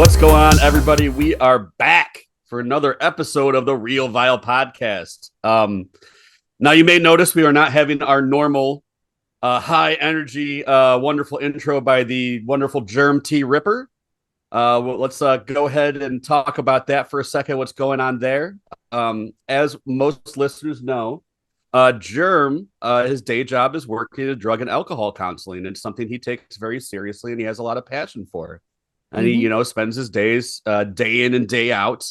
What's going on, everybody? We are back for another episode of the Real Vile Podcast. Now, you may notice we are not having our normal high energy, wonderful intro by the wonderful Germ T Ripper. Let's go ahead and talk about that for a second. What's going on there? As most listeners know, Germ, his day job is working in drug and alcohol counseling. It's something he takes very seriously and he has a lot of passion for. And he, spends his days day in and day out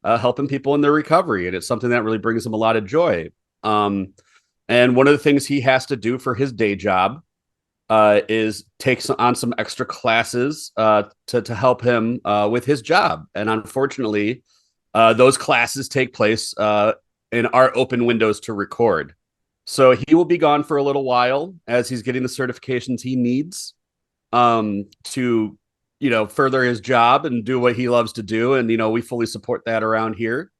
helping people in their recovery. And it's something that really brings him a lot of joy. And one of the things he has to do for his day job is take on some extra classes to help him with his job. And unfortunately, those classes take place in our open windows to record. So he will be gone for a little while as he's getting the certifications he needs to further his job and do what he loves to do. And, we fully support that around here.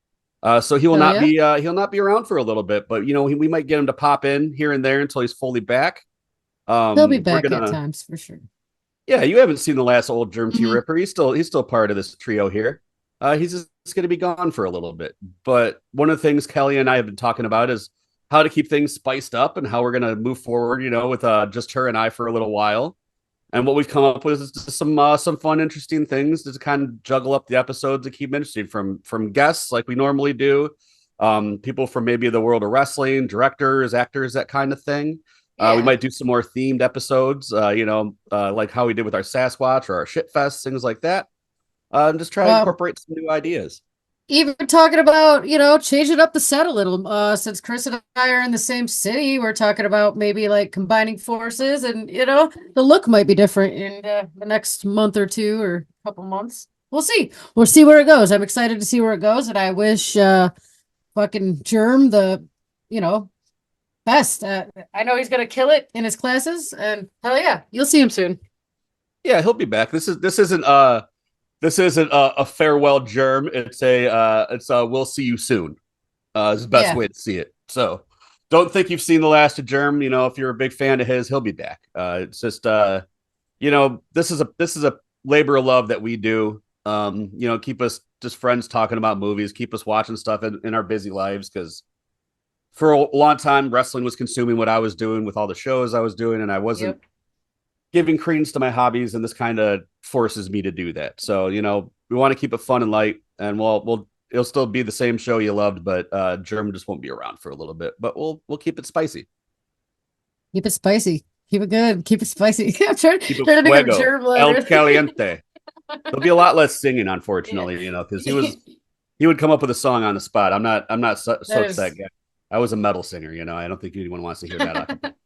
So he will he'll not be around for a little bit, but, we might get him to pop in here and there until he's fully back. He'll be back at times for sure. Yeah. You haven't seen the last old Germ T Ripper. He's still part of this trio here. He's just going to be gone for a little bit. But one of the things Kelly and I have been talking about is how to keep things spiced up and how we're going to move forward, with just her and I for a little while. And what we've come up with is just some fun, interesting things to kind of juggle up the episodes to keep interesting from guests like we normally do, people from maybe the world of wrestling, directors, actors, that kind of thing. We might do some more themed episodes, like how we did with our Sasquatch or our Shitfest, things like that. And just try to incorporate some new ideas. Even talking about, changing up the set a little. Since Chris and I are in the same city, we're talking about maybe like combining forces and, the look might be different in the next month or two or couple months. We'll see. We'll see where it goes. I'm excited to see where it goes. And I wish fucking Germ the, best. I know he's going to kill it in his classes. And hell yeah, you'll see him soon. Yeah, he'll be back. This isn't a farewell Germ. It's a we'll see you soon. Is the best way to see it. So don't think you've seen the last of Germ. If you're a big fan of his, he'll be back. It's just this is a labor of love that we do. Keep us just friends talking about movies, keep us watching stuff in our busy lives, because for a long time wrestling was consuming what I was doing with all the shows I was doing, and I wasn't giving credence to my hobbies, and this kind of forces me to do that. So, we want to keep it fun and light, and it'll still be the same show you loved, but Germ just won't be around for a little bit, but we'll keep it spicy. Keep it spicy. Keep it good. Keep it spicy. I'm trying to think of Germ El Caliente. There'll be a lot less singing, unfortunately, because he would come up with a song on the spot. I'm not such that guy. I was a metal singer, I don't think anyone wants to hear that.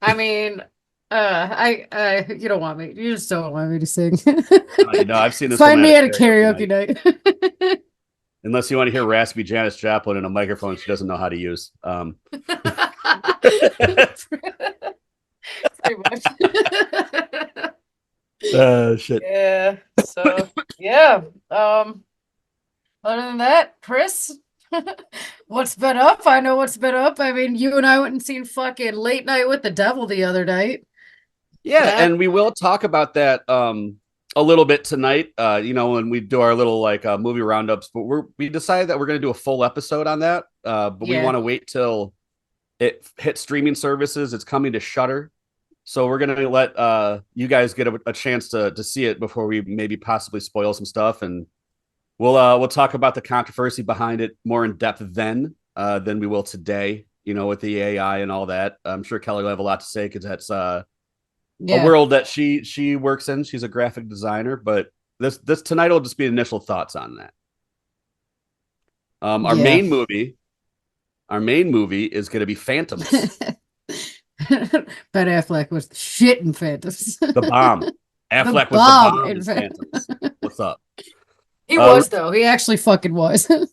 I mean, you don't want me. You just don't want me to sing. I've seen this. Find me at a karaoke night. Unless you want to hear raspy Janis Joplin in a microphone she doesn't know how to use. Pretty much. Shit. Yeah. So yeah. Other than that, Chris, what's been up? I know what's been up. I mean, you and I went and seen fucking Late Night with the Devil the other night. Yeah, and we will talk about that a little bit tonight. When we do our little movie roundups, but we decided that we're going to do a full episode on that. But we want to wait till it hits streaming services. It's coming to Shudder, so we're going to let you guys get a chance to see it before we maybe possibly spoil some stuff, and we'll talk about the controversy behind it more in depth than we will today. With the AI and all that. I'm sure Kelly will have a lot to say because that's a world that she works in. She's a graphic designer, but this tonight will just be initial thoughts on that. Our main movie is going to be Phantoms. Ben Affleck was shit in Phantoms. The bomb. Affleck was the bomb in Phantoms. What's up? He was, though. He actually fucking was. I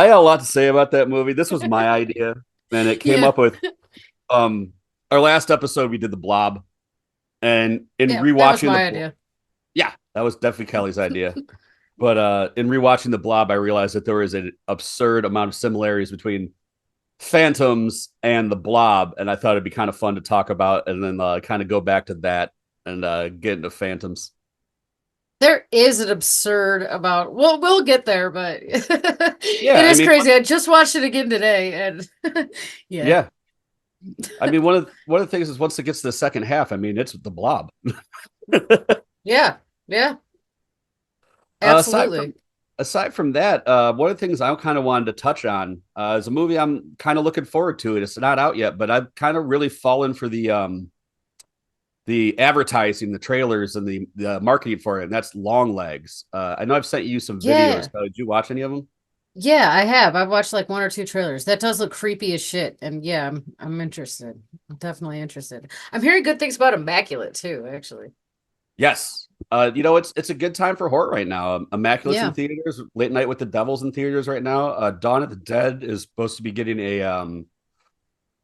had a lot to say about that movie. This was my idea, and it came up with our last episode. We did the Blob, and in rewatching, that was my idea. Yeah, that was definitely Kelly's idea. But in rewatching the Blob, I realized that there was an absurd amount of similarities between Phantoms and the Blob, and I thought it'd be kind of fun to talk about, and then kind of go back to that and get into Phantoms. There is an absurd about, well, we'll get there, but Yeah, it I is mean, crazy. I just watched it again today, and yeah, yeah, I mean one of the things is once it gets to the second half, I mean, it's the Blob. yeah, yeah, Aside absolutely. from that, one of the things I kind of wanted to touch on is a movie I'm kind of looking forward to. It's not out yet, but I've kind of really fallen for the advertising, the trailers, and the marketing for it. And that's Long Legs. I know I've sent you some videos. Yeah, Did you watch any of them? yeah, I have. I've watched like one or two trailers. That does look creepy as shit, and yeah, I'm interested. I'm definitely interested. I'm hearing good things about Immaculate too, actually. Yes. It's a good time for horror right now. Immaculate's in Yeah. theaters. Late Night with the Devil's in theaters right now. Dawn of the Dead is supposed to be getting a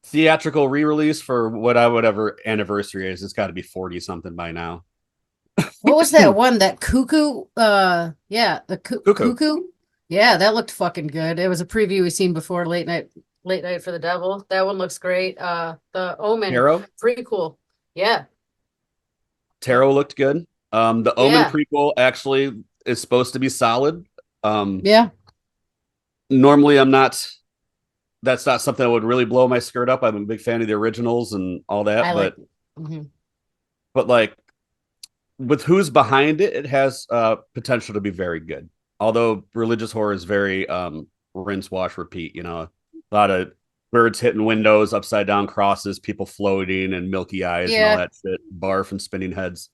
theatrical re-release for whatever anniversary is. It's got to be 40 something by now. What was that one? That cuckoo? Yeah, the Cuckoo. cuckoo. Yeah, that looked fucking good. It was a preview we seen before Late Night for the Devil. That one looks great. The Omen, Tarot. pretty cool. Yeah, yeah, Tarot looked good. The Omen yeah, prequel actually is supposed to be solid. Um, yeah. Normally I'm not that's not something that would really blow my skirt up. I'm a big fan of the originals and all that, I like. but Mhm. like with who's behind it, it has potential to be very good. Although religious horror is very rinse, wash, repeat. A lot of birds hitting windows, upside down crosses, people floating, and milky eyes and all Yeah, that shit. Barf and spinning heads.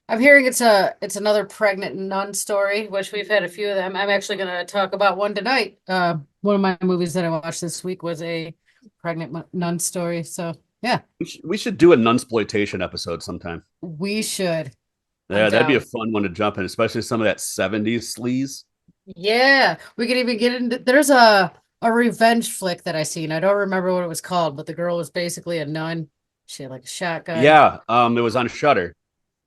I'm hearing it's another pregnant nun story, which we've had a few of them. I'm actually gonna talk about one tonight. One of my movies that I watched this week was a pregnant nun story. So yeah, We should do a nunsploitation episode sometime. we should. I'm Yeah, that'd be a down. fun one to jump in, especially some of that 70s sleaze. Yeah, we could even get into. There's a revenge flick that I seen. I don't remember what it was called, but the girl was basically a nun. She had like a shotgun. Yeah, it was on Shutter.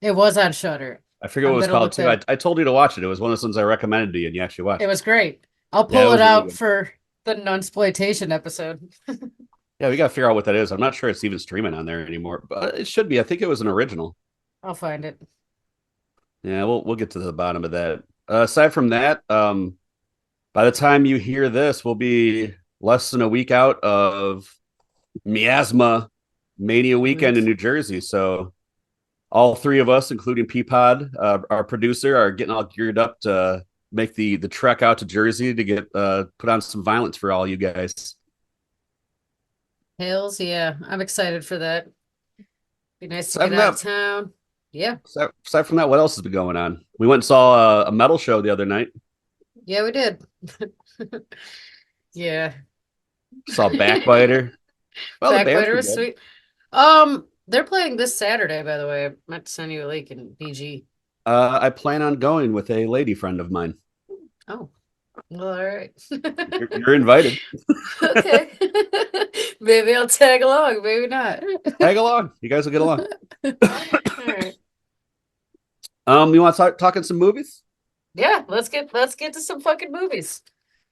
It was on Shutter. I forget what I'm it was gonna called look too. that. I told you to watch it. It was one of those ones I recommended to you, and you actually It watched. was great. I'll Yeah, it pull it was really out good. for the nunsploitation episode. Yeah, we got to figure out what that is. I'm not sure it's even streaming on there anymore, but it should be. I think it was an original. I'll find it. Yeah, we'll get to the bottom of that. Aside from that, by the time you hear this, we'll be less than a week out of Miasma Mania weekend in New Jersey. So all three of us, including Peapod, our producer, are getting all geared up to make the trek out to Jersey to get put on some violence for all you guys. Hills, yeah. I'm excited for that. Be nice to Aside get from out that, of town. Yeah. aside from that, what else has been going on? We went and saw a metal show the other night. Yeah, we did. Yeah. Saw Backbiter. Well, the band's Backbiter pretty was good. sweet. They're playing this Saturday, by the way. I meant to send you a link in BG. I plan on going with a lady friend of mine. Oh, well, all right. You're invited. Okay. Maybe I'll tag along, maybe not. Tag along. You guys will get along. All right. You want to start talking some movies? Yeah, let's get to some fucking movies.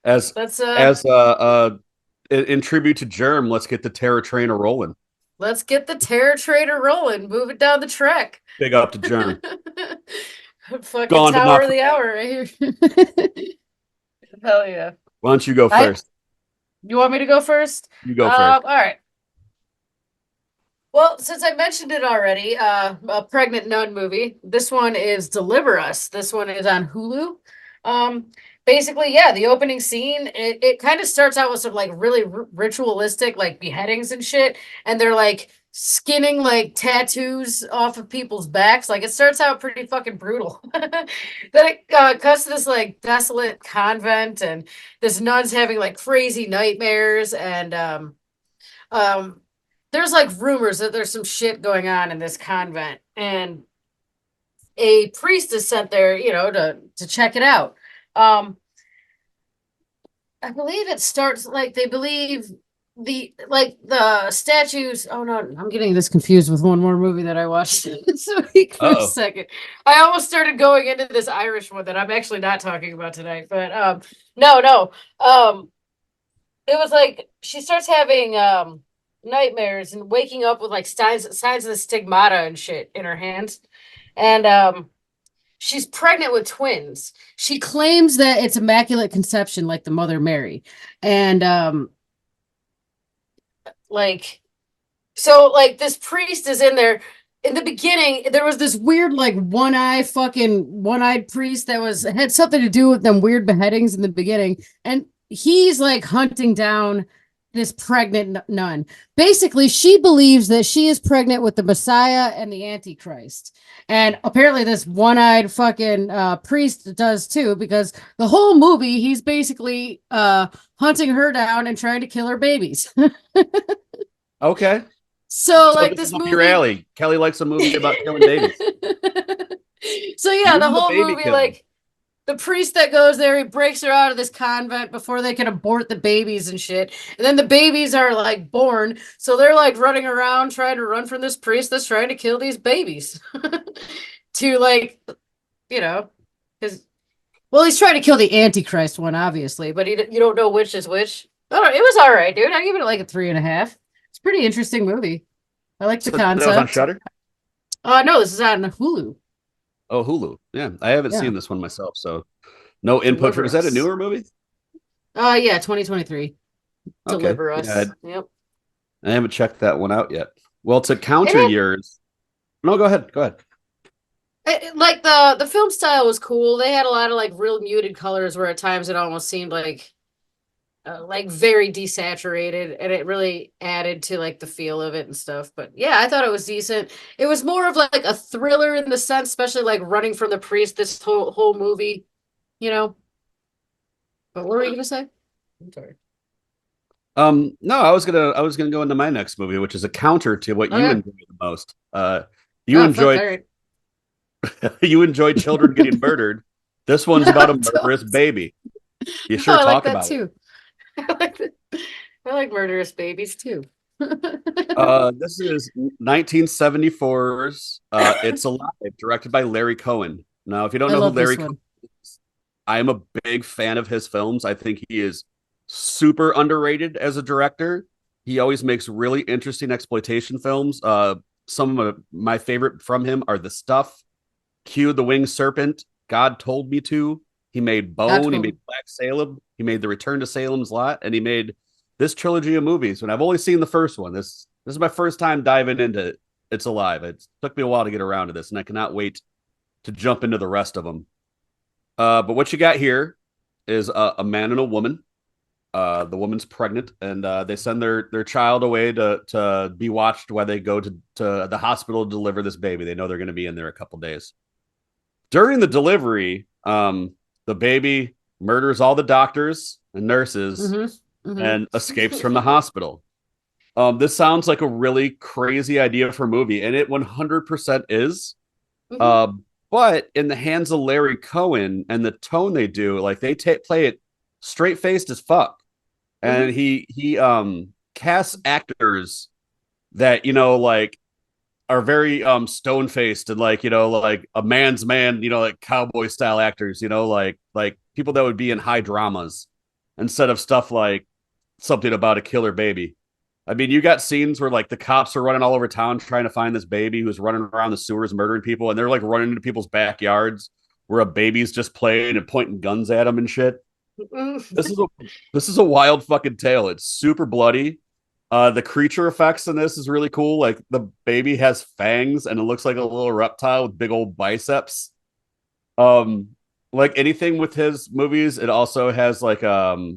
As Let's as in tribute to Germ, let's get the terror train a rolling. let's get the Terror Trader rolling, move it down the track. Big up to Germ. Fucking Gone but Tower not. of the Hour right here. Hell yeah. Why don't you go I first? You want me to go first? You go first. All right. Well, since I mentioned it already, a pregnant nun movie. This one is Deliver Us. This one is on Hulu. Um, Basically, yeah, the opening scene, it kind of starts out with some like really ritualistic like beheadings and shit, and they're like skinning like tattoos off of people's backs. Like it starts out pretty fucking brutal. Then it cuts to this like desolate convent, and this nun's having like crazy nightmares, and um there's like rumors that there's some shit going on in this convent, and a priest is sent there, to check it out. Um, I believe it starts like they believe the statues. Oh no, I'm getting this confused with one more movie that I watched this week for a Oh, second. I almost started going into this Irish one that I'm actually not talking about tonight, but no, no. It was like she starts having nightmares and waking up with like signs of the stigmata and shit in her hands. And she's pregnant with twins. She claims that it's immaculate conception, like the Mother Mary, and like so like this priest is in there. In the beginning, there was this weird, like one-eyed priest that had something to do with them weird beheadings in the beginning, and he's like hunting down this pregnant nun. Basically, she believes that she is pregnant with the Messiah and the Antichrist. And apparently this one-eyed fucking priest does too, because the whole movie he's basically hunting her down and trying to kill her babies. Okay. So like this this is up movie. your alley. Kelly likes a movie about killing babies. So yeah, the Doom the whole baby movie, killer. like the priest that goes there, he breaks her out of this convent before they can abort the babies and shit. And then the babies are like born, so they're like running around trying to run from this priest that's trying to kill these babies. To like, you know, because well, he's trying to kill the Antichrist one, obviously, but you don't know which is which. I don't know, it was all right, dude. I give it like a 3.5. It's a pretty interesting movie. I like the So that was on concept. Shudder? No, this is on Hulu. Oh, Hulu. Yeah, I haven't Yeah. seen this one myself, so no input for. Deliver Is that a Us. newer movie? Yeah, 2023. Okay. Deliver Yeah, Us. Yep. I haven't checked that one out yet. Well, to It counter had yours. No, go ahead. Go ahead. like the film style was cool. They had a lot of like real muted colors where at times it almost seemed like very desaturated, and it really added to like the feel of it and stuff. But yeah, I thought it was decent. It was more of like a thriller in the sense, especially like running from the priest this whole movie, you know. But what were you gonna say? I'm sorry. No, I was gonna go into my next movie, which is a counter to what you Okay. enjoy the most. You Oh, fuck. enjoyed All right. you enjoy children getting murdered. This one's No, about a I murderous don't. baby. You No, sure I like talk that about it. too. I like that. I like murderous babies too. This is 1974's It's Alive, directed by Larry Cohen. Now, if you don't I know who love Larry this Cohen one. is, I'm a big fan of his films. I think he is super underrated as a director. He always makes really interesting exploitation films. Some of my favorite from him are The Stuff, Q, The Winged Serpent, God Told Me To. He made God Bone. He told made me. Black Salem. He made The Return to Salem's Lot, and he made this trilogy of movies. And I've only seen the first one. This is my first time diving into It's Alive. It took me a while to get around to this, and I cannot wait to jump into the rest of them. But what you got here is a man and a woman. The woman's pregnant, and they send their child away to be watched while they go to the hospital to deliver this baby. They know they're going to be in there a couple days. During the delivery, the baby murders all the doctors and nurses Mm-hmm. and escapes from Mm-hmm. the hospital. This sounds like a really crazy idea for a movie, and it 100% is. Mm-hmm. Uh, but in the hands of Larry Cohen and the tone they do, like they play it straight faced as fuck, and Mm-hmm. he casts actors that like are very stone faced and like like a man's man, like cowboy style actors, like people that would be in high dramas instead of stuff like something about a killer baby. I mean, you got scenes where like the cops are running all over town trying to find this baby who's running around the sewers murdering people, and they're like running into people's backyards where a baby's just playing and pointing guns at them and shit. This is a this is a wild fucking tale. It's super bloody. The creature effects in this is really cool. Like the baby has fangs and it looks like a little reptile with big old biceps. Um, like anything with his movies, it also has like a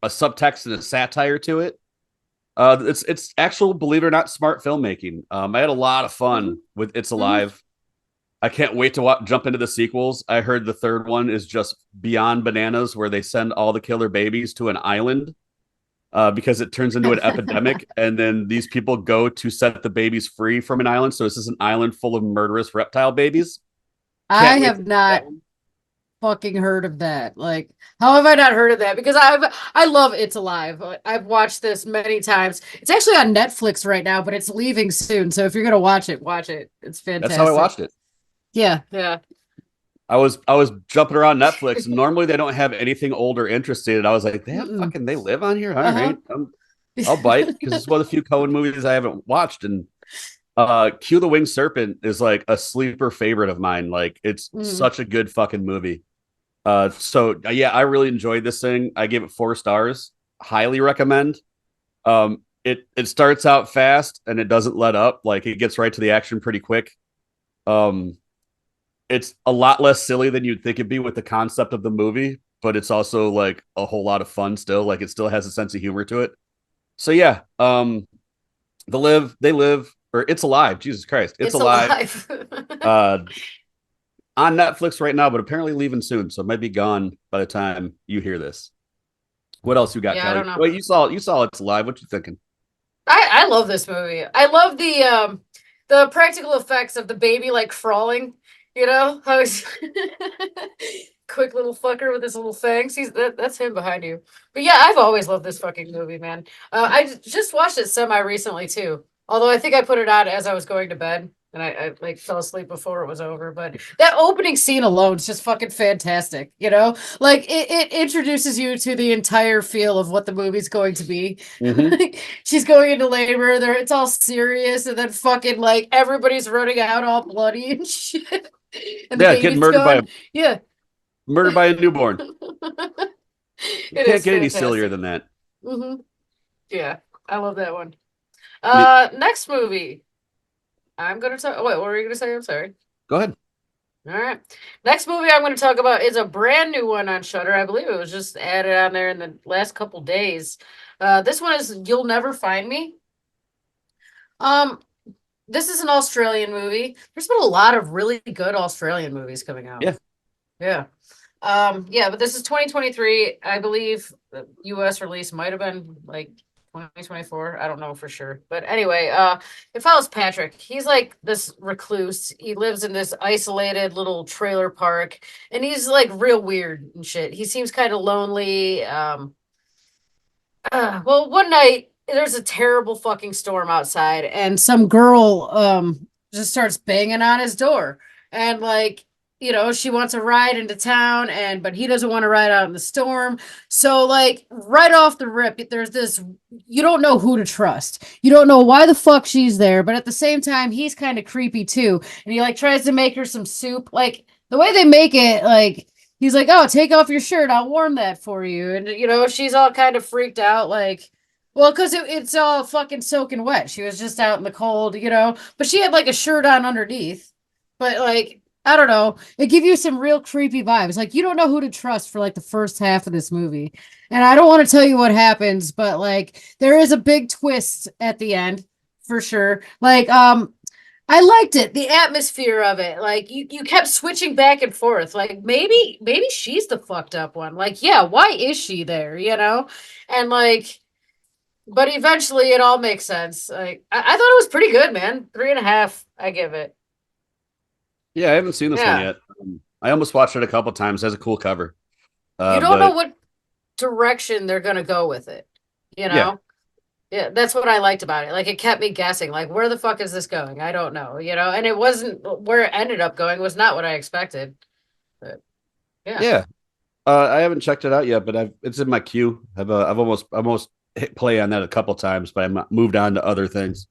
subtext and a satire to it. It's actual, believe it or not, smart filmmaking. I had a lot of Mm-hmm. fun with It's Mm-hmm. Alive. I can't wait to jump into the sequels. I heard the third one is just beyond bananas, where they send all the killer babies to an island because it turns into an epidemic, and then these people go to set the babies free from an island. So this is an island full of murderous reptile babies. I Can't wait to have see that not one. fucking heard of that. Like, how have I not heard of that? Because I love It's Alive. I've watched this many times. It's actually on Netflix right now, but it's leaving soon. So if you're gonna watch it, watch it. It's That's how I fantastic. watched it. Yeah, yeah. I was jumping around Netflix, and normally they don't have anything old or interesting. And I was like, Mm-mm. fucking they live on here. All Uh-huh. right, I'll bite because it's one of the few Cohen movies I haven't watched. And Q the Winged Serpent is like a sleeper favorite of mine. Like it's Mhm. such a good fucking movie. Yeah, I really enjoyed this thing. I gave it 4 stars. Highly recommend. It starts out fast and it doesn't let up. Like it gets right to the action pretty quick. Um, it's a lot less silly than you'd think it'd be with the concept of the movie, but it's also like a whole lot of fun still. Like it still has a sense of humor to it. So yeah, they live, or It's Alive. Jesus Christ, It's It's Alive. alive. Uh, on Netflix right now, but apparently leaving soon, so it might be gone by the time you hear this. What else you got, Yeah, I Kelly? don't know. Wait, you saw It's Alive. What you thinking? I love this movie. I love the practical effects of the baby like crawling, you know? How he's quick little fucker with his little fangs. That's him behind you. But yeah, I've always loved this fucking movie, man. Just watched it semi recently too. Although I think I put it on as I was going to bed and I like fell asleep before it was over. But that opening scene alone is just fucking fantastic, you know? Like it introduces you to the entire feel of what the movie's going to be. Mm-hmm. She's going into labor. There, it's all serious, and then fucking like everybody's running out all bloody and shit, and the Yeah, getting baby's gone. Yeah, murdered by a newborn. You it can't is get any sillier fantastic. than that. Yeah, I love that one. I mean, Next movie. I'm gonna talk. Wait, what were you gonna say? I'm sorry. go ahead. All right. Next movie I'm going to talk about is a brand new one on Shutter. I believe it was just added on there in the last couple days. This one is You'll Never Find Me. Um, this is an Australian movie. There's been a lot of really good Australian movies coming out. Yeah. Yeah. Yeah, but this is 2023. I believe the US release might have been like 2024. I don't know for sure. But anyway, it follows Patrick. He's like this recluse. He lives in this isolated little trailer park and he's like real weird and shit. He seems kind of lonely. Well, one night there's a terrible fucking storm outside, and some girl just starts banging on his door, and like she wants a ride into town, and but he doesn't want to ride out in the storm. So like right off the rip, there's this you don't know who to trust. You don't know why the fuck she's there, but at the same time, he's kind of creepy too, and he like tries to make her some soup, like the way they make it, like he's like, "Oh, take off your shirt. I'll warm that for you." And she's all kind of freaked out, like, well, because it's all fucking soaking wet. She was just out in the cold, but she had like a shirt on underneath. But like, I don't know. It give you some real creepy vibes. Like you don't know who to trust for like the first half of this movie. And I don't want to tell you what happens, but like there is a big twist at the end for sure. Like, I liked it, the atmosphere of it. Like you kept switching back and forth. Like maybe she's the fucked up one. Like, yeah, why is she there, And like, but eventually it all makes sense. Like I thought it was pretty good, man. 3.5, I give it. Yeah, I haven't seen this one Yeah. yet. I almost watched it a couple times. It has a cool cover. You don't know But what direction they're gonna go with it, you yeah, know? Yeah, that's what I liked about it. Like it kept me guessing, like where the fuck is this going? I don't know, And it wasn't where it ended up going was not what I expected. But yeah. yeah. I haven't checked it out yet, but it's in my queue. I've almost hit play on that a couple times, but I moved on to other things.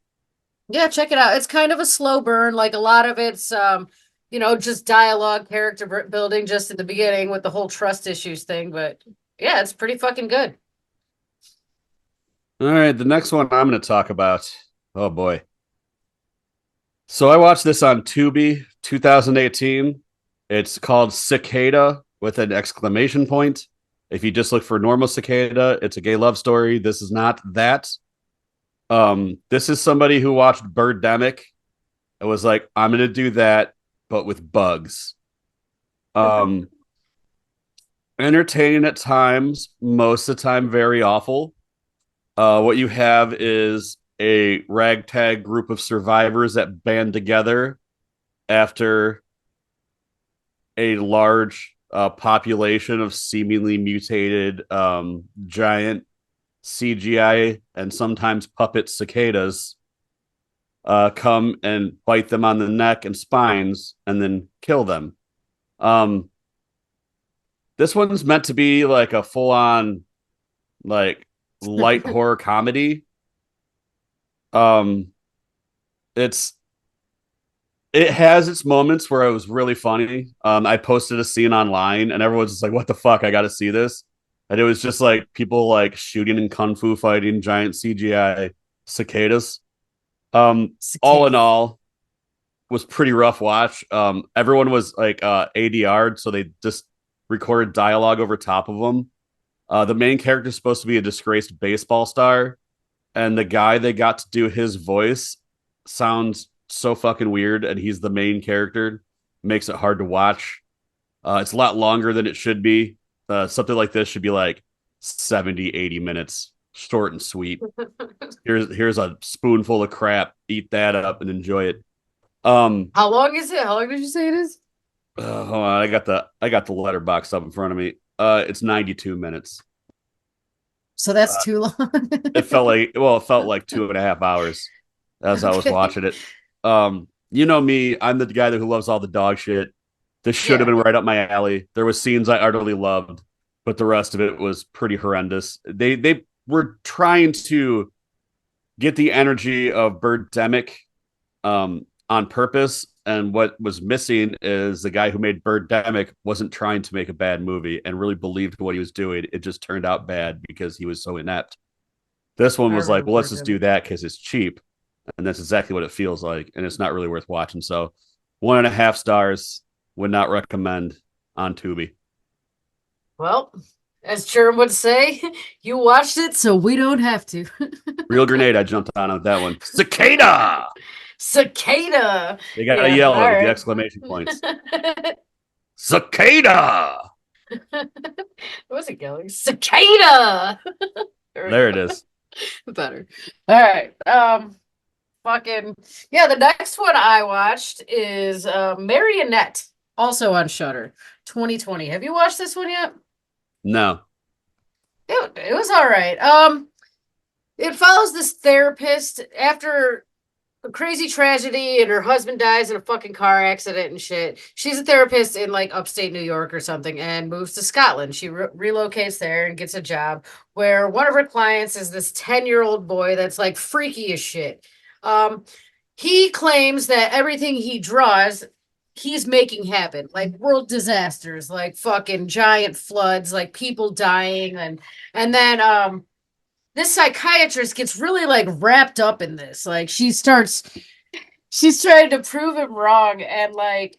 Yeah, check it out. It's kind of a slow burn. Like a lot of it's just dialogue, character building just at the beginning with the whole trust issues thing, but yeah, it's pretty fucking good. All right, the next one I'm going to talk about. Oh boy. So I watched this on Tubi 2018. It's called Cicada with an exclamation point. If you just look for normal cicada, it's a gay love story. This is not that. This is somebody who watched Birdemic and was like, I'm gonna do that, but with bugs. Um, Entertaining at times, most of the time, very awful. What you have is a ragtag group of survivors that band together after a large population of seemingly mutated giant CGI and sometimes puppet cicadas come and bite them on the neck and spines and then kill them. Um, this one's meant to be like a full on like light horror comedy. Um, it's It has its moments where it was really funny. I posted a scene online, and everyone's just like, "What the fuck? I got to see this." And it was just like people like shooting and kung fu fighting giant CGI cicadas. All in Cicada. all, was pretty rough watch. Everyone was like ADR'd, so they just recorded dialogue over top of them. The main character is supposed to be a disgraced baseball star, and the guy they got to do his voice sounds so fucking weird, and he's the main character. Makes it hard to watch. It's a lot longer than it should be. Something like this should be like 70, 80 minutes, short and sweet. Here's a spoonful of crap. Eat that up and enjoy it. How long is it? How long did you say it is? Hold on, I got the letterbox up in front of me. It's 92 minutes. So that's Uh, too long. it felt like 2.5 hours as I was Okay. watching it. You know me, I'm the guy who loves all the dog shit. This should have Yeah. been right up my alley. There was scenes I utterly loved, but the rest of it was pretty horrendous. They were trying to get the energy of Birdemic on purpose, and what was missing is the guy who made Birdemic wasn't trying to make a bad movie and really believed what he was doing. It just turned out bad because he was so inept. This one I was like, remember well, let's just do Birdemic. that because it's cheap, and that's exactly what it feels like, and it's not really worth watching. So, 1.5 stars. Would not recommend on Tubi. Well, as Sherm would say, you watched it, so we don't have to. Real grenade. I jumped on with that one. Cicada. Cicada. They gotta Yeah, yell all it with the right. exclamation points. Cicada. What's it going? Cicada. There we There go. it is. Better. All right. Fucking yeah. The next one I watched is Marionette, also on Shutter, 2020. Have you watched this one yet? No. It was all right. It follows this therapist after a crazy tragedy and her husband dies in a fucking car accident and shit. She's a therapist in like upstate New York or something and moves to Scotland. She relocates there and gets a job where one of her clients is this 10-year-old boy that's like freaky as shit. Um, he claims that everything he draws, he's making happen, like world disasters, like fucking giant floods, like people dying, and then this psychiatrist gets really like wrapped up in this. Like she's trying to prove him wrong and like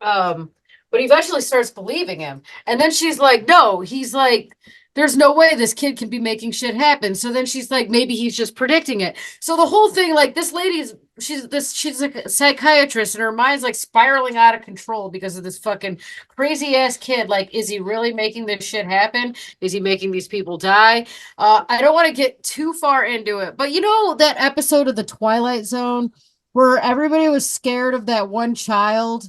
um but he eventually starts believing him. And then she's like, no, he's like, there's no way this kid can be making shit happen. So then she's like, maybe he's just predicting it. So the whole thing, like this lady's she's like a psychiatrist and her mind's like spiraling out of control because of this fucking crazy ass kid. Like, is he really making this shit happen? Is he making these people die? I don't want to get too far into it, but you know that episode of The Twilight Zone where everybody was scared of that one child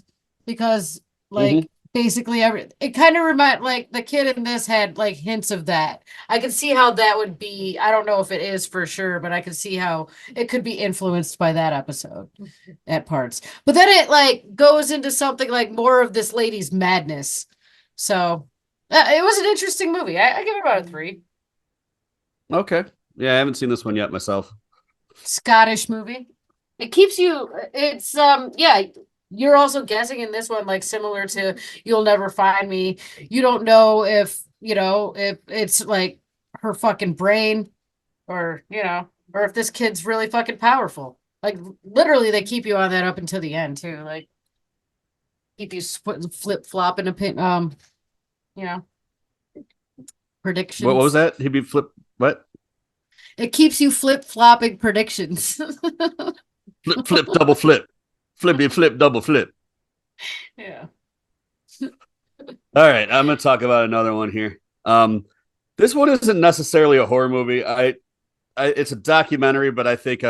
because Mm-hmm. like basically every it kind of remind like the kid in this had like hints of that. I could see how that would be. I don't know if it is for sure, but I could see how it could be influenced by that episode at parts. But then it like goes into something like more of this lady's madness. So it was an interesting movie. I give it about a 3. Okay. Yeah, I haven't seen this one yet myself. Scottish movie. It keeps you it's yeah, you're also guessing in this one like similar to You'll Never Find Me. You don't know if, you know, if it's like her fucking brain or, you know, or if this kid's really fucking powerful. Like literally they keep you on that up until the end too. Like keep you flip flopping you know, What was predictions. that? He'd be flip. What? It keeps you flip flopping predictions. Flip, flip, double flip. Flippy flip, double flip. Yeah. All right, I'm gonna talk about another one here. This one isn't necessarily a horror movie. It's a documentary, but I think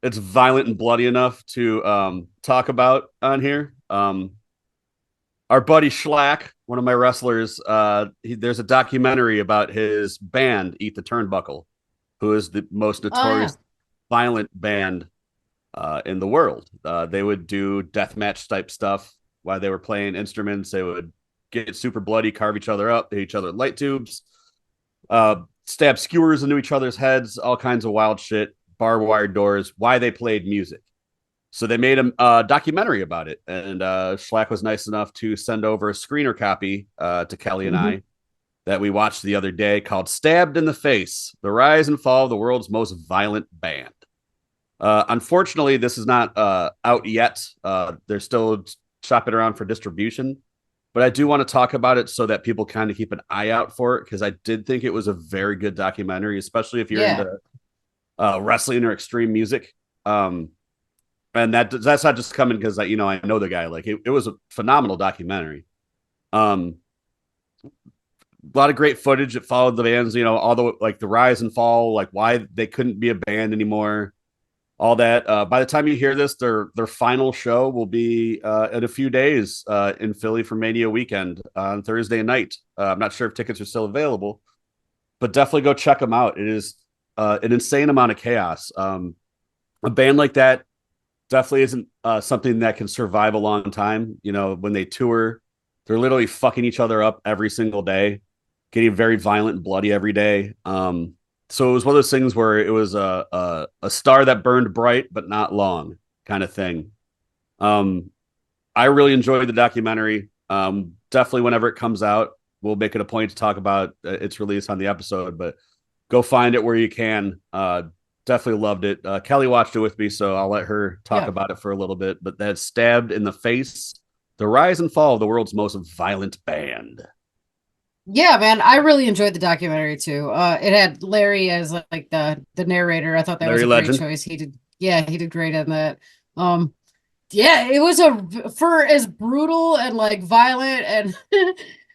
it's violent and bloody enough to talk about on here. Our buddy Schlack, one of my wrestlers, there's a documentary about his band, Eat the Turnbuckle, who is the most Oh yeah. notorious violent band in the world. They would do deathmatch type stuff while they were playing instruments. They would get super bloody, carve each other up, hit each other with light tubes, stab skewers into each other's heads, all kinds of wild shit, barbed wire doors. Why they played music. So they made a documentary about it, and Schlack was nice enough to send over a screener copy to Kelly and Hmm. I that we watched the other day called "Stabbed in the Face: The Rise and Fall of the World's Most Violent Band." Unfortunately, this is not out yet. They're still shopping around for distribution, but I do want to talk about it so that people kind of keep an eye out for it because I did think it was a very good documentary, especially if you're Yeah. into wrestling or extreme music. And that's not just coming because I know the guy. Like it was a phenomenal documentary. Um, a lot of great footage. It followed the bands, all the like the rise and fall, like why they couldn't be a band anymore, all that. By the time you hear this, their final show will be in a few days in Philly for Mania weekend on Thursday night. I'm not sure if tickets are still available, but definitely go check them out. It is an insane amount of chaos. A band like that definitely isn't something that can survive a long time. When they tour, they're literally fucking each other up every single day, getting very violent and bloody every day. So it was one of those things where it was a star that burned bright but not long kind of thing. Um, I really enjoyed the documentary. Definitely, whenever it comes out, we'll make it a point to talk about its release on the episode. But go find it where you can. Definitely loved it. Kelly watched it with me, so I'll let her talk Yeah. about it for a little bit. But that's Stabbed in the Face: The Rise and Fall of the World's Most Violent Band. Yeah, man, I really enjoyed the documentary too. It had Larry as like the narrator. I thought that was Larry a great Legend. choice. He did great on that. Um, yeah, it was a for as brutal and like violent and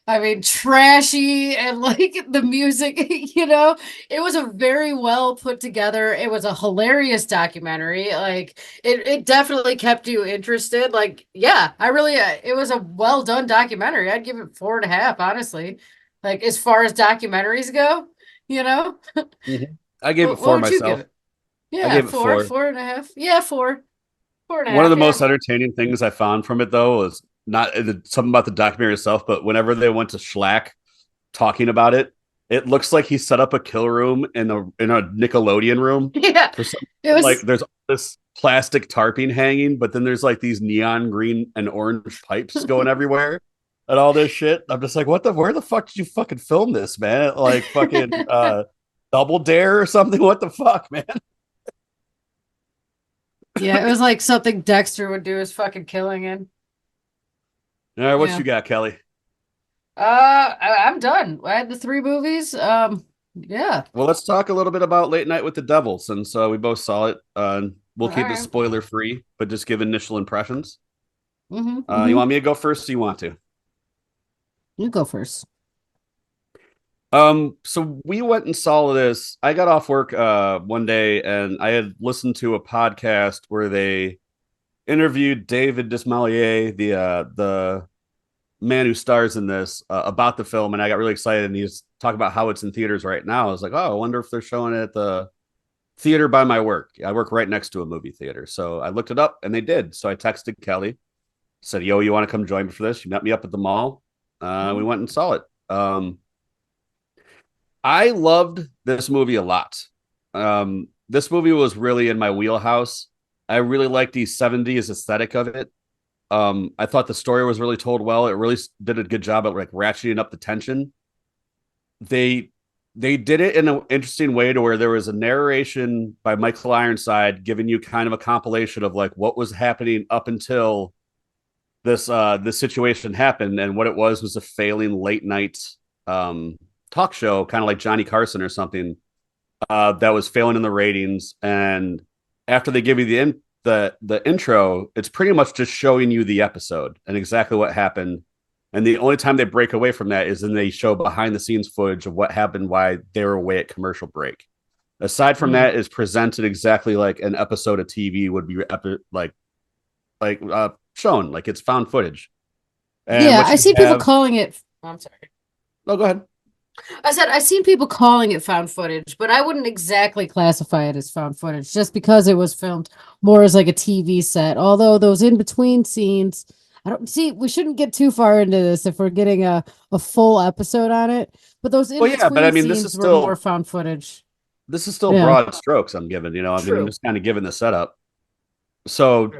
I mean trashy and like the music, it was a very well put together. It was a hilarious documentary. Like it definitely kept you interested. Like, yeah, I really it was a well done documentary. I'd give it 4.5, honestly. Like as far as documentaries go, you know? Mhm. I gave it What four would you give myself. it? I Yeah, gave it four, four. 4.5. Yeah, four, four and a One of half. the Yeah. most entertaining things I found from it, though, was not something about the documentary itself, but whenever they went to Schlack talking about it, it looks like he set up a kill room in a Nickelodeon room Yeah. for some It like was there's this plastic tarping hanging, but then there's like these neon green and orange pipes going everywhere and all this shit. I'm just like, where the fuck did you fucking film this, man? Like fucking Double Dare or something? What the fuck, man? Yeah, it was like something Dexter would do his fucking killing in. All right, what Yeah. you got, Kelly? I'm done. I had the three movies. Yeah. Well, let's talk a little bit about Late Night with the Devil since we both saw it. We'll All keep it right. spoiler free, but just give initial impressions. Mm-hmm. You Mm-hmm. want me to go first? Or you want to? You go first. So we went and saw this. I got off work one day and I had listened to a podcast where they interviewed David Desmalier, the man who stars in this, about the film, and I got really excited. And he's talking about how it's in theaters right now. I was like, oh, I wonder if they're showing it at the theater by my work. I work right next to a movie theater, so I looked it up, and they did. So I texted Kelly, said, "Yo, you want to come join me for this?" She met me up at the mall. We Mhm. went and saw it. I loved this movie a lot. This movie was really in my wheelhouse. I really liked the 70s aesthetic of it. I thought the story was really told well. It really did a good job at like ratcheting up the tension. They they did it in an interesting way to where there was a narration by Michael Ironside giving you kind of a compilation of like what was happening up until this situation happened, and what it was a failing late night um talk show, kind of like Johnny Carson or something, that was failing in the ratings. And after they give you the intro, it's pretty much just showing you the episode and exactly what happened. And the only time they break away from that is then they show behind the scenes footage of what happened, why they were away at commercial break. Aside from Mm. that, is presented exactly like an episode of TV would be shown, like it's found footage. And Yeah, what I you see people have, calling it. I'm sorry. no, go ahead. I said I've seen people calling it found footage, but I wouldn't exactly classify it as found footage just because it was filmed more as like a TV set. Although those in between scenes, I don't see, we shouldn't get too far into this if we're getting a full episode on it. But those in Well, yeah, but I between mean, scenes were more found footage. this is still Yeah, broad strokes I'm giving. I mean, I'm true. just kind of giving the setup. So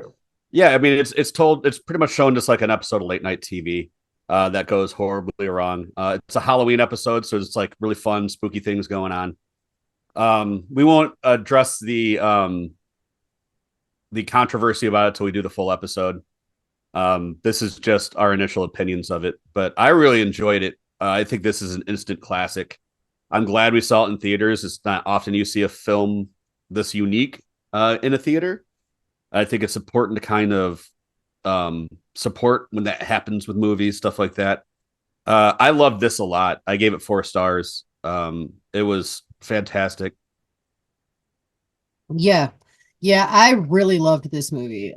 yeah, I mean it's pretty much shown just like an episode of late night TV that goes horribly wrong. It's a Halloween episode, so it's like really fun, spooky things going on. We won't address the controversy about it till we do the full episode. This is just our initial opinions of it, but I really enjoyed it. I think this is an instant classic. I'm glad we saw it in theaters. It's not often you see a film this unique in a theater. I think it's important to kind of support when that happens with movies, stuff like that. I loved this a lot. I gave it 4 stars. It was fantastic. Yeah. Yeah, I really loved this movie.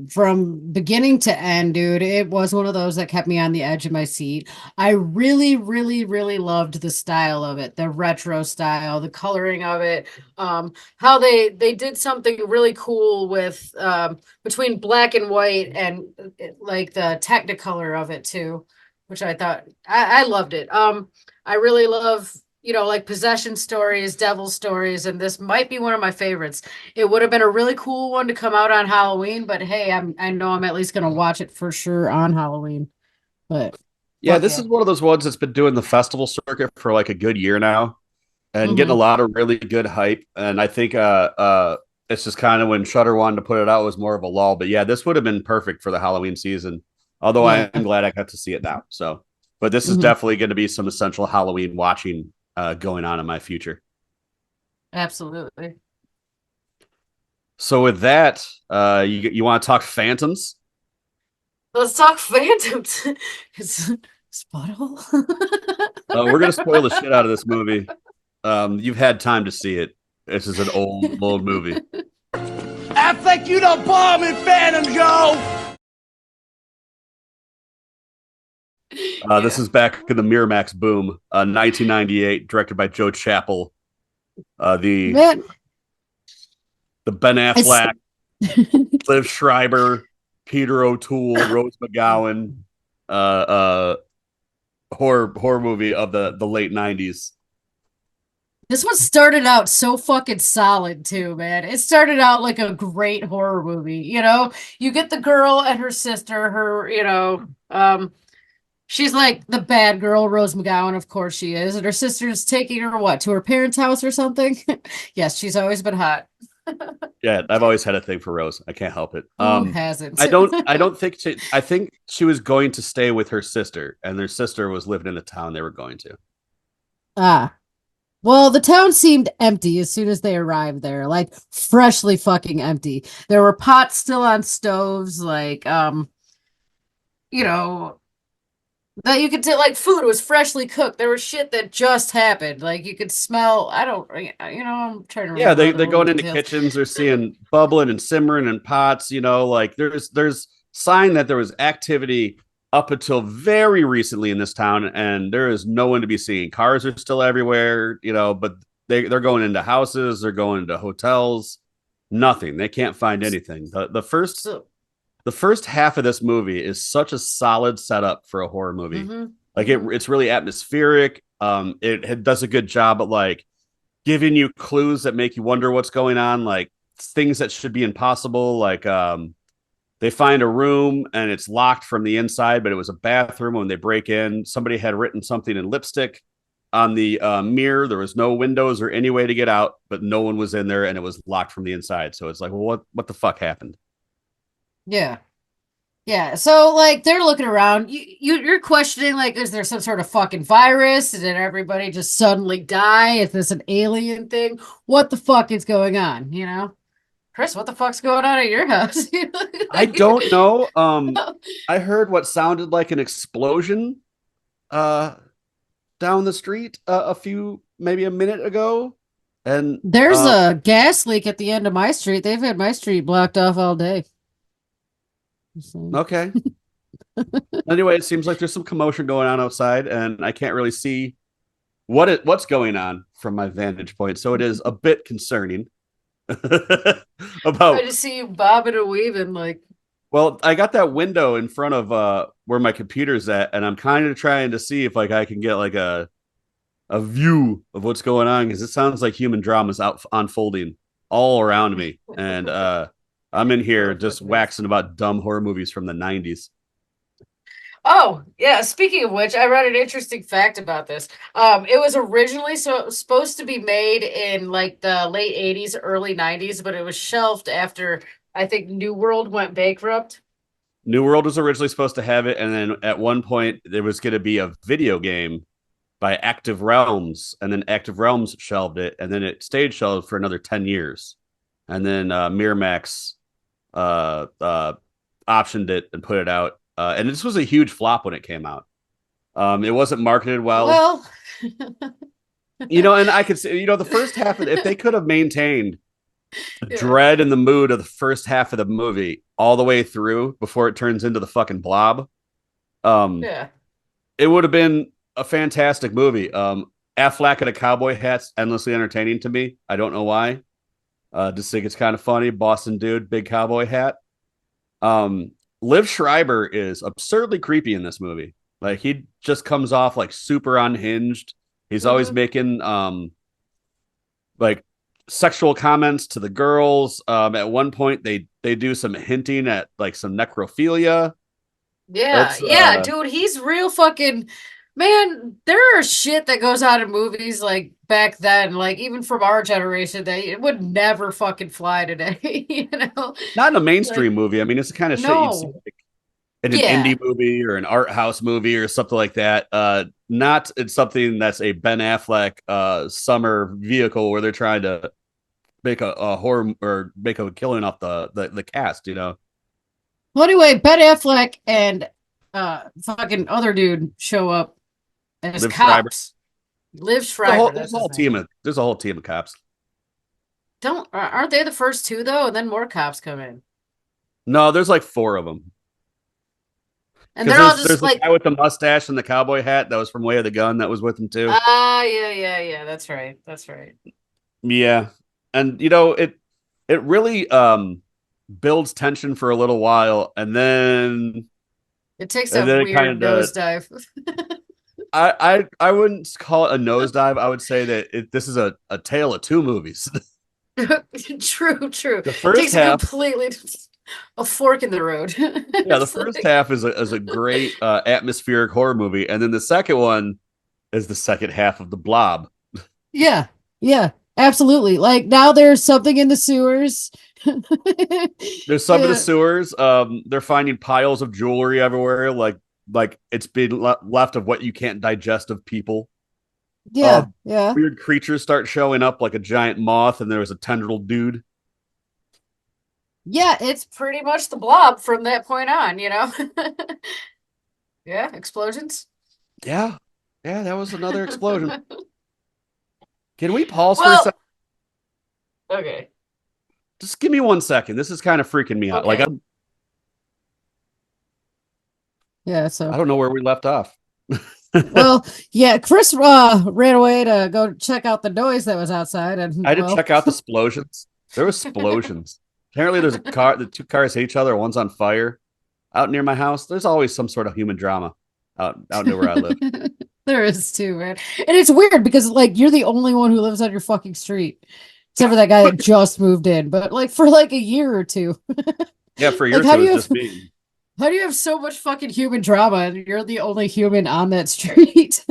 From beginning to end, dude, it was one of those that kept me on the edge of my seat. I really, really, really loved the style of it, the retro style, the coloring of it. How they did something really cool with between black and white and like the technicolor of it too, which I thought I loved it. I really love like possession stories, devil stories, and this might be one of my favorites. It would have been a really cool one to come out on Halloween, but hey, I know I'm at least gonna watch it for sure on Halloween. But Yeah, fuck this yeah. is one of those ones that's been doing the festival circuit for like a good year now and getting a Hmm. lot of really good hype. And I think it's just kind of when Shutter wanted to put it out was more of a lull. But yeah, this would have been perfect for the Halloween season. Although I Yeah. am glad I got to see it now. So, but this is Hmm. definitely going to be some essential Halloween watching going on in my future. Absolutely. So with that, you want to talk Phantoms? Let's talk Phantoms. It's Spottle. We're gonna spoil the shit out of this movie. You've had time to see it. This is an old movie. Affleck, you don't bomb in Phantom, Joe! This Yeah. is back in the Miramax boom, 1998, directed by Joe Chappell. The Man, Ben it's Affleck, Liv Schreiber, Peter O'Toole, Rose McGowan, uh, horror movie of the late 90s. this one started out so fucking solid too, man. It started out like a great horror movie, You get the girl and her sister, she's like the bad girl, Rose McGowan, of course she is, and her sister's taking her what, to her parents' house or something? Yes, she's always been hot. Yeah, I've always had a thing for Rose. I can't help it. Who hasn't? I don't think I think she was going to stay with her sister, and their sister was living in the town they were going to. Ah. Well, the town seemed empty as soon as they arrived there, like freshly fucking empty. There were pots still on stoves, like you know, that you could tell like food was freshly cooked. There was shit that just happened. Like you could smell, I don't I'm trying to Yeah, remember they other they're little going into details. kitchens, they're seeing bubbling and simmering and pots, like there's sign that there was activity up until very recently in this town, and there is no one to be seen. Cars are still everywhere, but they're going into houses, they're going into hotels, nothing. They can't find anything. So, The first half of this movie is such a solid setup for a horror movie. mm-hmm, Like mm-hmm. it's really atmospheric. It does a good job at like giving you clues that make you wonder what's going on, like things that should be impossible. Like they find a room and it's locked from the inside, but it was a bathroom. When they break in, somebody had written something in lipstick on the mirror. There was no windows or any way to get out, but no one was in there, and it was locked from the inside. So it's like, well, what the fuck happened? Yeah. Yeah, so like they're looking around. You're questioning like, is there some sort of fucking virus? Did everybody just suddenly die? Is this an alien thing? What the fuck is going on? Chris, what the fuck's going on at your house? I don't know. I heard what sounded like an explosion uh down the street maybe a minute ago, and There's a gas leak at the end of my street. They've had my street blocked off all day. So, okay. Anyway, it seems like there's some commotion going on outside, and I can't really see what's going on from my vantage point. So it is a bit concerning. I About just see you bobbing and weaving like, well, I got that window in front of where my computer's at, and I'm kind of trying to see if like I can get like a view of what's going on because it sounds like human drama is out unfolding all around me, and I'm in here just waxing about dumb horror movies from the 90s. Oh, yeah. Speaking of which, I read an interesting fact about this. It was originally supposed to be made in like the late 80s, early 90s, but it was shelved after I think New World went bankrupt. New World was originally supposed to have it, and then at one point there was going to be a video game by Active Realms, and then Active Realms shelved it, and then it stayed shelved for another 10 years. And then Miramax optioned it and put it out. And this was a huge flop when it came out. It wasn't marketed well. Well, And I could say, the first half of if they could have maintained the dread and the mood of the first half of the movie all the way through before it turns into the fucking blob, it would have been a fantastic movie. Affleck in a cowboy hat's endlessly entertaining to me. I don't know why. Just think it's kind of funny. Boston dude, big cowboy hat. Liv Schreiber is absurdly creepy in this movie. Like he just comes off like super unhinged. He's always making like sexual comments to the girls. At one point they do some hinting at like some necrophilia. Yeah, dude, he's real fucking man. There are shit that goes on in movies like back then, like even from our generation, that it would never fucking fly today. Not in a mainstream movie. I mean, it's the kind of shit you'd see like in an indie movie or an art house movie or something like that. Not in something that's a Ben Affleck summer vehicle where they're trying to make a horror or make a killing off the cast. Well, anyway, Ben Affleck and fucking other dude show up as Liv cops. Liv Schreiber. There's a whole team of cops. Aren't they the first two though? And then more cops come in. No, there's like 4 of them. And they're all just there's like the guy with the mustache and the cowboy hat that was from Way of the Gun that was with him too. Yeah. That's right. Yeah, and it really builds tension for a little while, and then it takes a weird nosedive. I wouldn't call it a nosedive. I would say that this is a tale of 2 movies. True. The first it takes half, completely a fork in the road. Yeah, the first half is a great atmospheric horror movie, and then the second one is the second half of The Blob. Yeah, absolutely. Like now there's something in the sewers. There's some in the sewers. They're finding piles of jewelry everywhere, like it's been left of what you can't digest of people. Yeah. Weird creatures start showing up, like a giant moth, and there was a tendril dude. Yeah, it's pretty much The Blob from that point on, Yeah, explosions. Yeah, that was another explosion. Can we pause for a second? Okay. Just give me 1 second. This is kind of freaking me out. Okay. Like, so I don't know where we left off. Well, yeah, Chris ran away to go check out the noise that was outside, and I had to check out the explosions. There was explosions. Apparently, there's a car. The 2 cars hit each other. One's on fire. Out near my house, there's always some sort of human drama. Out near where I live. There is too, man. And it's weird because like you're the only one who lives on your fucking street, except for that guy that just moved in. But like for like a year or two. Yeah, for a year or two, it's just me. How do you have so much fucking human drama and you're the only human on that street?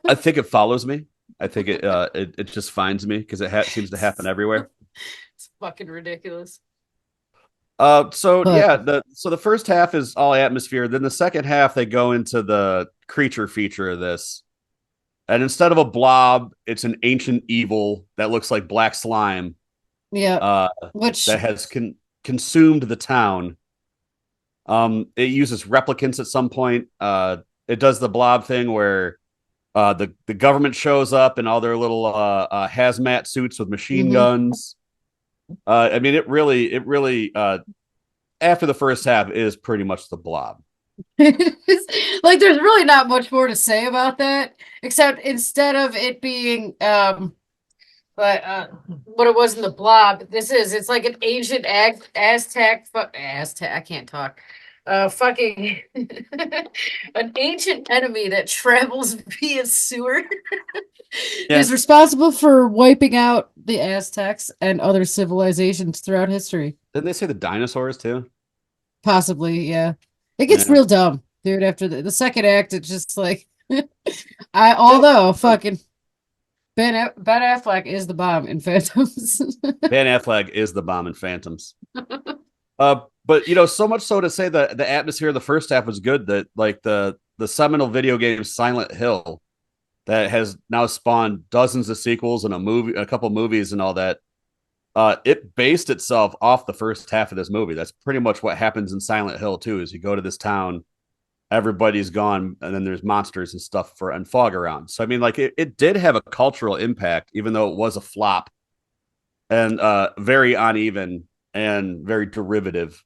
I think it follows me. I think it just finds me because it seems to happen everywhere. It's fucking ridiculous. The first half is all atmosphere. Then the second half, they go into the creature feature of this. And instead of a blob, it's an ancient evil that looks like black slime. Yeah. That has consumed the town. It uses replicants at some point. It does the blob thing where the government shows up in all their little hazmat suits with machine guns. I mean, it really after the first half is pretty much the blob. Like there's really not much more to say about that, except instead of it being what it was in the blob, it's like an ancient Aztec, I can't talk. Fucking an ancient enemy that travels via sewer. Yeah. is responsible for wiping out the Aztecs and other civilizations throughout history. Didn't they say the dinosaurs too? Possibly, yeah. It gets Yeah. real dumb, dude. After the second act, it's just like although fucking Ben Affleck is the bomb in Phantoms. Ben Affleck is the bomb in Phantoms. But so much so to say that the atmosphere of the first half was good. That like the seminal video game Silent Hill that has now spawned dozens of sequels and a couple movies and all that. It based itself off the first half of this movie. That's pretty much what happens in Silent Hill too. Is you go to this town, everybody's gone, and then there's monsters and stuff and fog around. So I mean, like it did have a cultural impact, even though it was a flop and very uneven and very derivative.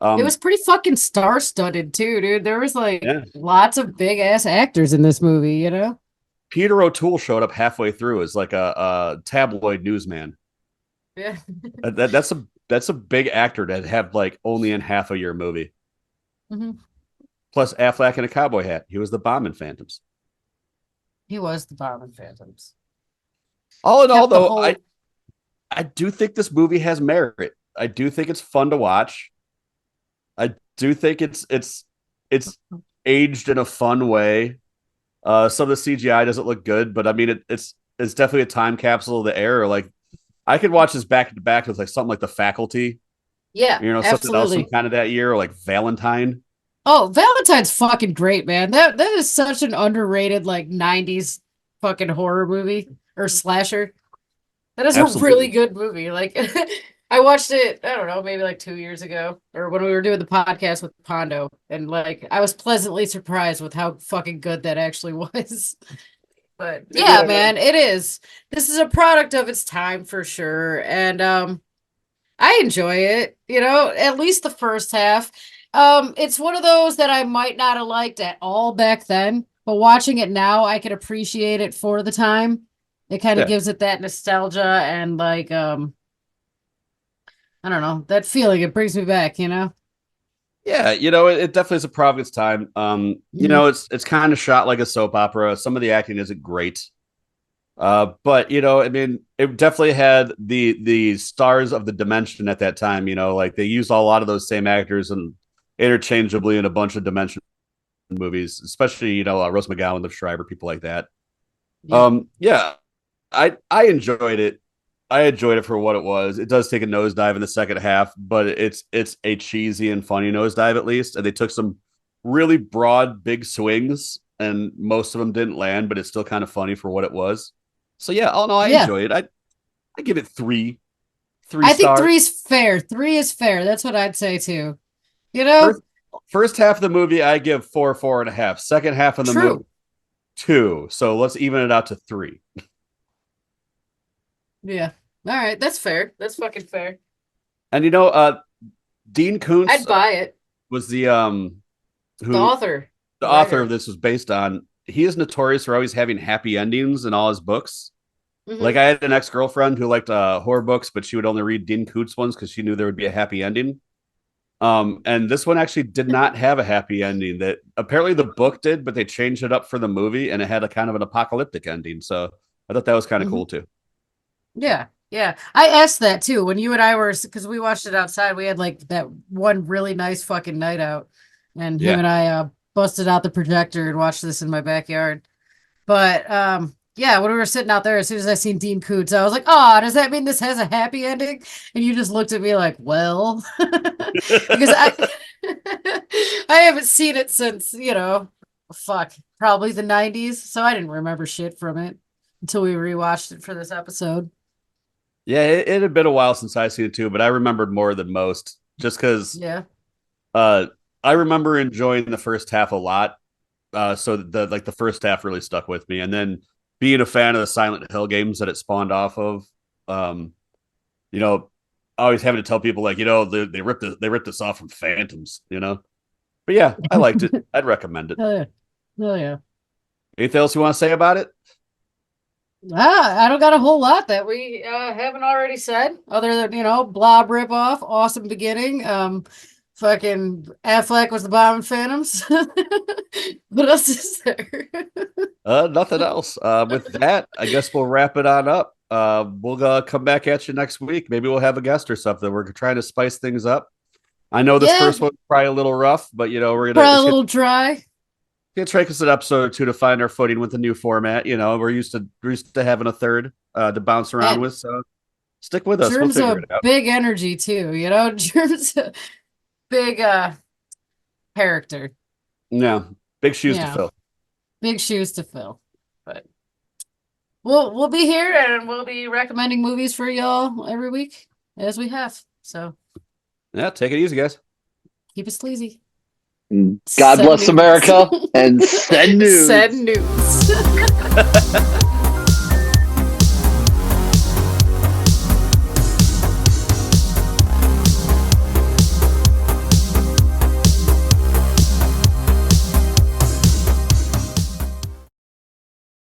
It was pretty fucking star-studded too, dude. There was like Yeah. lots of big ass actors in this movie, you know? Peter O'Toole showed up halfway through as like a tabloid newsman. Yeah. That's a big actor to have like only in half of your movie. Mm-hmm. Plus Affleck in a cowboy hat. He was the bomb in Phantoms. He was the bomb in Phantoms. All in all, Kept the though, whole- I do think this movie has merit. I do think it's fun to watch. I do think it's aged in a fun way. Some of the CGI doesn't look good, but I mean it's definitely a time capsule of the era. Like I could watch this back to back with like something like The Faculty, Yeah, something else absolutely. from kind of that year, or like Valentine. Oh, Valentine's fucking great, man. That is such an underrated like 90s fucking horror movie or slasher. That is a Absolutely. really good movie. Like I watched it, I don't know, maybe like 2 years ago or when we were doing the podcast with Pondo, and like I was pleasantly surprised with how fucking good that actually was. But yeah, man, it is. This is a product of its time for sure. And I enjoy it, at least the first half. It's one of those that I might not have liked at all back then, but watching it now, I can appreciate it for the time. It kind of Yeah. gives it that nostalgia and like I don't know, that feeling. It brings me back, Yeah, it definitely is a product of its time. Mhm. It's kind of shot like a soap opera. Some of the acting isn't great. But I mean, it definitely had the stars of the dimension at that time. Like they used a lot of those same actors and interchangeably in a bunch of dimension movies, especially Rose McGowan, Liv Schreiber, people like that. Yeah. Yeah, I enjoyed it. I enjoyed it for what it was. It does take a nosedive in the second half, but it's a cheesy and funny nosedive at least. And they took some really broad, big swings, and most of them didn't land, but it's still kind of funny for what it was. So yeah, all in all, I Yeah. enjoy it. I give it three I think stars. 3's fair. 3 is fair. That's what I'd say too. You know? First half of the movie, I give 4.5. Second half of the True. movie, 2. So let's even it out to 3. Yeah. All right, that's fair. That's fucking fair. And Dean Koontz I'd buy it. was the The who author. the The author writer. of this was based on. He is notorious for always having happy endings in all his books. Mhm. Like I had an ex-girlfriend who liked horror books, but she would only read Dean Koontz ones because she knew there would be a happy ending. And this one actually did not have a happy ending. That apparently the book did, but they changed it up for the movie, and it had a kind of an apocalyptic ending. So I thought that was kind of Mhm. cool too. Yeah. Yeah. I asked that too when you and I were, because we watched it outside. We had like that one really nice fucking night out, and him Yeah. and I busted out the projector and watched this in my backyard. But yeah, when we were sitting out there, as soon as I seen Dean Koontz, I was like, "Oh, does that mean this has a happy ending?" And you just looked at me like, "Well," because I I haven't seen it since, fuck, probably the 90s, so I didn't remember shit from it until we rewatched it for this episode. Yeah, it had been a while since I seen it too, but I remembered more than most just because Yeah. uh, I remember enjoying the first half a lot. So the first half really stuck with me, and then being a fan of the Silent Hill games that it spawned off of, um, always having to tell people like they ripped this off from Phantoms, But yeah, I liked it. I'd recommend it. Hell yeah. Hell yeah. Anything else you want to say about it? I don't got a whole lot that we haven't already said, other than, Blob ripoff, awesome beginning. Fucking Affleck was the bomb in Phantoms. What else is there? Nothing else. With that, I guess we'll wrap it on up. We'll come back at you next week. Maybe we'll have a guest or something. We're trying to spice things up. I know this first one's probably a little rough, but we're probably a little dry. It's take us an episode or two to find our footing with the new format. We're used to having a third to bounce around with. So stick with us. Germ's we'll figure it out. Big energy too. Germ's a big character. Yeah, big shoes to fill. Big shoes to fill. But we'll be here and we'll be recommending movies for y'all every week as we have. So yeah, take it easy, guys. Keep it sleazy. God bless America and send news. Send news.